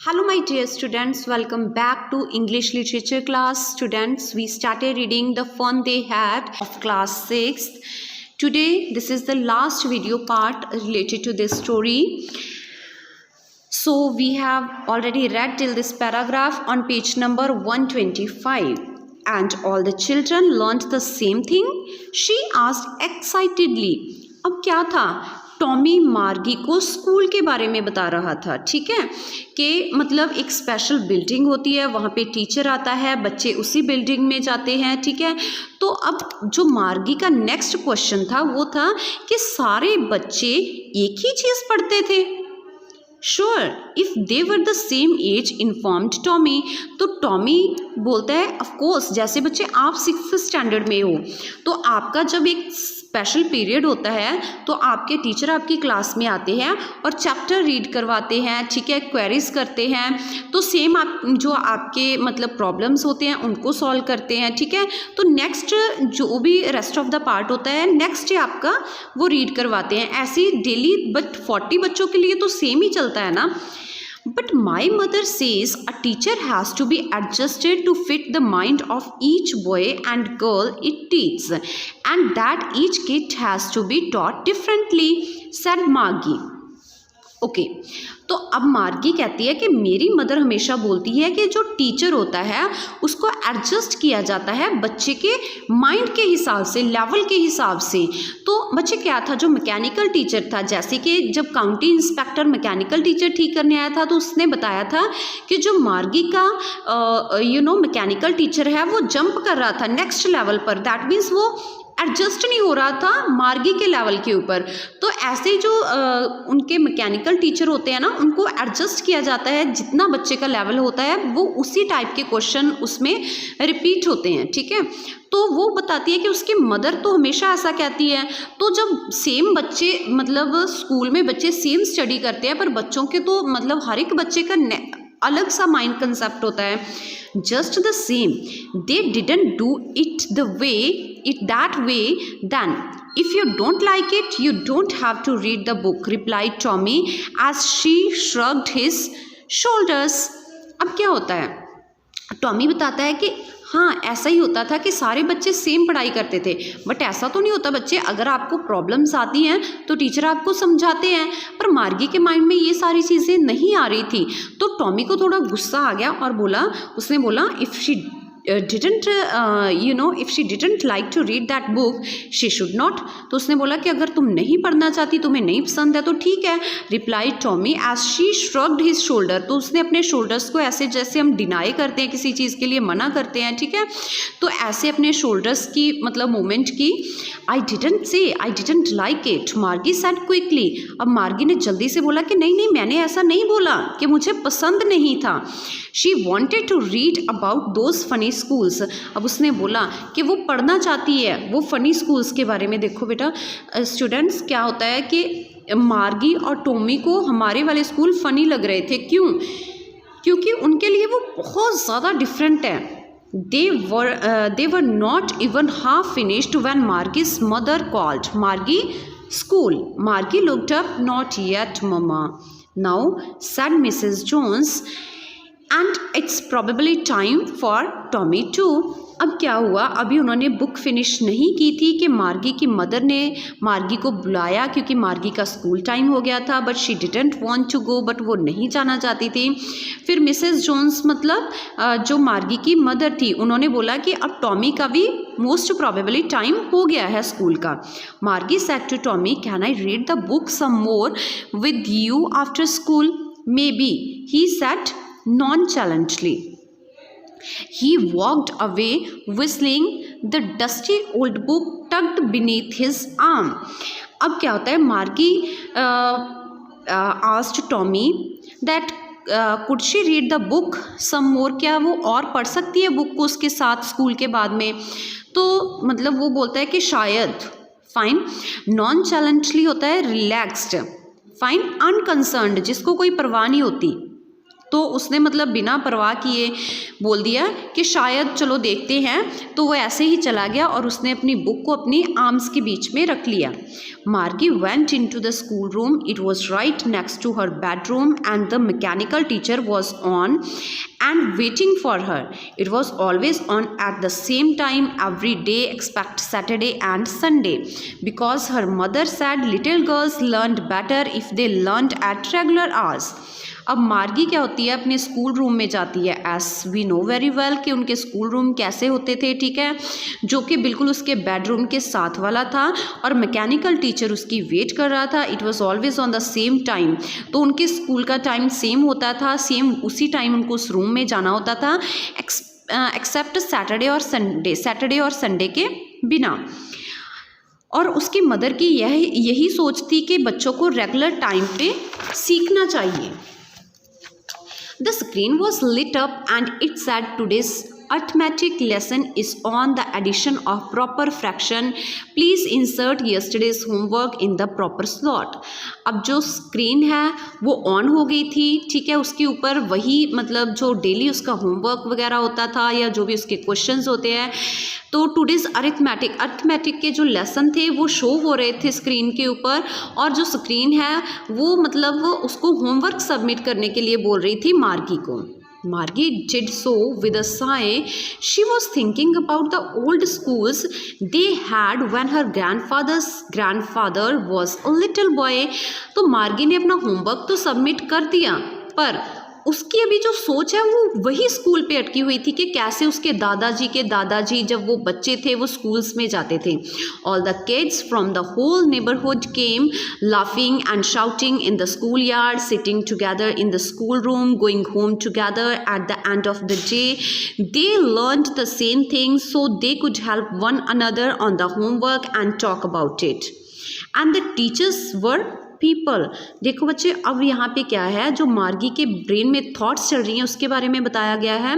Hello my dear students, welcome back to English literature class. Students, we started reading The Fun They Had of class 6th. Today this is the last video part related to this story. So we have already read till this paragraph on page number 125. And all the children learnt the same thing? She asked excitedly. अब क्या था? Tommy मार्गी को school के बारे में बता रहा था, ठीक है, कि मतलब एक स्पेशल बिल्डिंग होती है, वहाँ पे टीचर आता है, बच्चे उसी बिल्डिंग में जाते हैं, ठीक है। तो अब जो मार्गी का नेक्स्ट क्वेश्चन था वो था कि सारे बच्चे एक ही चीज़ पढ़ते थे। Sure if they were the same as informed Tommy. तो टॉमी बोलता है ऑफ कोर्स, जैसे बच्चे आप 6th स्टैंडर्ड में हो तो आपका जब एक स्पेशल पीरियड होता है तो आपके टीचर आपकी क्लास में आते हैं और चैप्टर रीड करवाते हैं, ठीक है, क्वेरीज करते हैं, तो सेम आप जो आपके मतलब प्रॉब्लम्स होते हैं उनको सॉल्व करते हैं, ठीक है। तो नेक्स्ट जो भी रेस्ट ऑफ द पार्ट होता है नेक्स्ट डे आपका वो रीड करवाते हैं, ऐसे डेली। बट 40 बच्चों के लिए तो सेम ही चलता है ना। But my mother says a teacher has to be adjusted to fit the mind of each boy and girl it teaches, and that each kid has to be taught differently, said Margie. Okay तो अब मार्गी कहती है कि मेरी mother हमेशा बोलती है कि जो टीचर होता है उसको एडजस्ट किया जाता है बच्चे के माइंड के हिसाब से, लेवल के हिसाब से। तो बच्चे क्या था, जो मैकेनिकल टीचर था, जैसे कि जब काउंटी इंस्पेक्टर मैकेनिकल टीचर ठीक करने आया था तो उसने बताया था कि जो मार्गी का मैकेनिकल टीचर है वो जंप कर रहा था नेक्स्ट लेवल पर, दैट मीन्स वो एडजस्ट नहीं हो रहा था मार्गी के लेवल के ऊपर। तो ऐसे ही जो उनके मैकेनिकल टीचर होते हैं ना, उनको एडजस्ट किया जाता है, जितना बच्चे का लेवल होता है वो उसी टाइप के क्वेश्चन उसमें रिपीट होते हैं, ठीक है। तो वो बताती है कि उसकी मदर तो हमेशा ऐसा कहती है। तो जब सेम बच्चे मतलब स्कूल में बच्चे सेम स्टडी करते हैं पर बच्चों के तो मतलब हर एक बच्चे का अलग सा माइंड कंसेप्ट होता है। Just the same they didn't do it the way it that way, then if you don't like it you don't have to read the book, replied Tommy as she shrugged his shoulders. अब क्या होता है, Tommy बताता है कि हाँ ऐसा ही होता था कि सारे बच्चे सेम पढ़ाई करते थे, बट ऐसा तो नहीं होता बच्चे, अगर आपको प्रॉब्लम्स आती हैं तो टीचर आपको समझाते हैं। पर मार्गी के माइंड में ये सारी चीज़ें नहीं आ रही थी। तो टॉमी को थोड़ा गुस्सा आ गया और उसने बोला if she if she didn't like to read that book she should not। तो उसने बोला कि अगर तुम नहीं पढ़ना चाहती, तुम्हें नहीं पसंद है तो ठीक है, replied Tommy as she shrugged his shoulder। तो उसने अपने शोल्डर्स को ऐसे जैसे हम डिनाई करते हैं किसी चीज़ के लिए, मना करते हैं, ठीक है, तो ऐसे अपने शोल्डर्स की मतलब मूवमेंट की। I didn't like it, मार्गी said quickly। अब मार्गी ने जल्दी से बोला कि नहीं मैंने ऐसा नहीं बोला कि मुझे पसंद नहीं था। She wanted to read about those funny schools। अब उसने बोला कि वो पढ़ना चाहती है वो फ़नी स्कूल्स के बारे में। देखो बेटा स्टूडेंट्स, क्या होता है कि मार्गी और टॉमी को हमारे वाले स्कूल फ़नी लग रहे थे। क्यों? क्योंकि उनके लिए वो बहुत ज़्यादा डिफरेंट है। They were not even half finished when Margie's mother called Margie school. Margie looked up. Not yet, Mama. Now, said Mrs. Jones, and it's probably time for Tommy too. अब क्या हुआ, अभी उन्होंने बुक फिनिश नहीं की थी कि मार्गी की मदर ने मार्गी को बुलाया क्योंकि मार्गी का स्कूल टाइम हो गया था। But she didn't want to go, but वो नहीं जाना चाहती थी। फिर मिसेस जोन्स मतलब जो मार्गी की मदर थी, उन्होंने बोला कि अब टॉमी का भी मोस्ट प्रॉबेबली टाइम हो गया है स्कूल का। Margie said to Tommy, can I read the book some more with you after school? Maybe, he said nonchalantly. He walked away whistling, the dusty old book tucked beneath his arm. अब क्या होता है, मार्गी asked Tommy that could she read the book some more, क्या वो और पढ़ सकती है बुक को उसके साथ स्कूल के बाद में? तो मतलब वो बोलता है कि शायद। फाइन, nonchalantly होता है रिलैक्स्ड, फाइन अनकंसर्न्ड जिसको कोई परवाह नहीं होती। तो उसने मतलब बिना परवाह किए बोल दिया कि शायद चलो देखते हैं, तो वो ऐसे ही चला गया और उसने अपनी बुक को अपनी आर्म्स के बीच में रख लिया। Margie went into the school room, it was right next to her bedroom and the mechanical teacher was on and waiting for her. It was always on at the same time every day except Saturday and Sunday, because her mother said little girls learned better if they learned at regular hours. अब मार्गी क्या होती है, अपने school room में जाती है। As we know very well कि उनके स्कूल रूम कैसे होते थे, ठीक है, जो कि बिल्कुल उसके बेडरूम के साथ वाला था और मैकेनिकल टीचर उसकी वेट कर रहा था। It was always on the same time, तो उनके स्कूल का टाइम सेम होता था, सेम उसी टाइम उनको उस रूम में जाना होता था, एक्सेप्ट सैटरडे और संडे के बिना। और उसकी मदर की यही सोच थी कि बच्चों को रेगुलर टाइम पे सीखना चाहिए। The screen was lit up and it said today's arithmetic lesson is on the addition of proper fraction. Please insert yesterday's homework in the proper slot. अब जो स्क्रीन है वो ऑन हो गई थी, ठीक है, उसके ऊपर वही मतलब जो डेली उसका होमवर्क वगैरह होता था या जो भी उसके क्वेश्चंस होते हैं, तो टुडेज अरिथमेटिक के जो लेसन थे वो शो हो रहे थे स्क्रीन के ऊपर, और जो स्क्रीन है वो मतलब उसको होमवर्क सबमिट करने के लिए बोल रही थी मार्गी को। Margie did so with a sigh. She was thinking about the old schools they had when her grandfather was a little boy. तो मार्गी ने अपना होमवर्क तो सबमिट कर दिया, पर उसकी अभी जो सोच है वो वही स्कूल पे अटकी हुई थी कि कैसे उसके दादाजी जब वो बच्चे थे वो स्कूल्स में जाते थे। All the kids from the whole neighbourhood came laughing and shouting in the school yard, sitting together in the school room, going home together at the end of the day. They learned the same thing so they could help one another on the homework and talk about it. And the teachers were people. देखो बच्चे, अब यहाँ पे क्या है, जो मार्गी के ब्रेन में थॉट्स चल रही हैं उसके बारे में बताया गया है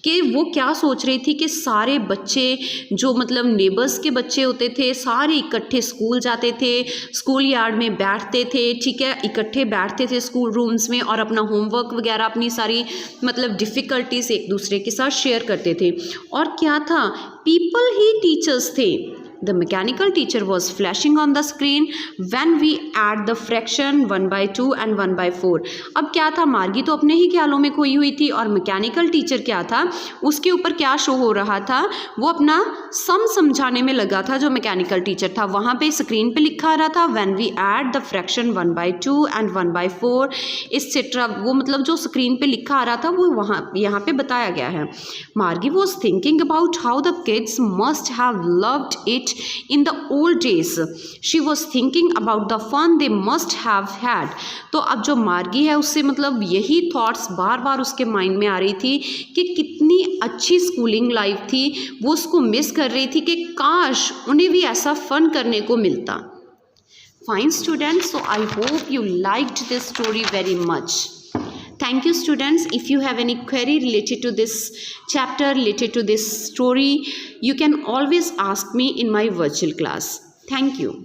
कि वो क्या सोच रही थी कि सारे बच्चे जो मतलब नेबर्स के बच्चे होते थे सारे इकट्ठे स्कूल जाते थे, स्कूल यार्ड में बैठते थे, ठीक है, इकट्ठे बैठते थे स्कूल रूम्स में और अपना होमवर्क वगैरह अपनी सारी मतलब डिफ़िकल्टीज एक दूसरे के साथ शेयर करते थे। और क्या था, पीपल ही टीचर्स थे। The mechanical teacher was flashing on the screen when we add the fraction 1/2 and 1/4. अब क्या था, मार्गी तो अपने ही ख्यालों में खोई हुई थी और मैकेनिकल टीचर क्या था, उसके ऊपर क्या शो हो रहा था, वो अपना सम समझाने में लगा था। जो मैकेनिकल टीचर था वहाँ पे स्क्रीन पे लिखा आ रहा था when we add the fraction 1/2 and 1/4 etc. वो मतलब जो स्क्रीन पे लिखा आ रहा था वो वहाँ यहाँ पे बताया गया है। मार्गी was thinking about how the kids must have loved it in the old days. She was thinking about the fun they must have had. तो अब जो मार्गी है उससे मतलब यही थॉट्स बार बार उसके माइंड में आ रही थी कि कितनी अच्छी स्कूलिंग लाइफ थी, वो उसको मिस कर रही थी कि काश उन्हें भी ऐसा फन करने को मिलता। Fine students, so I hope you liked this story very much. Thank you students. If you have any query related to this chapter, related to this story, you can always ask me in my virtual class. Thank you.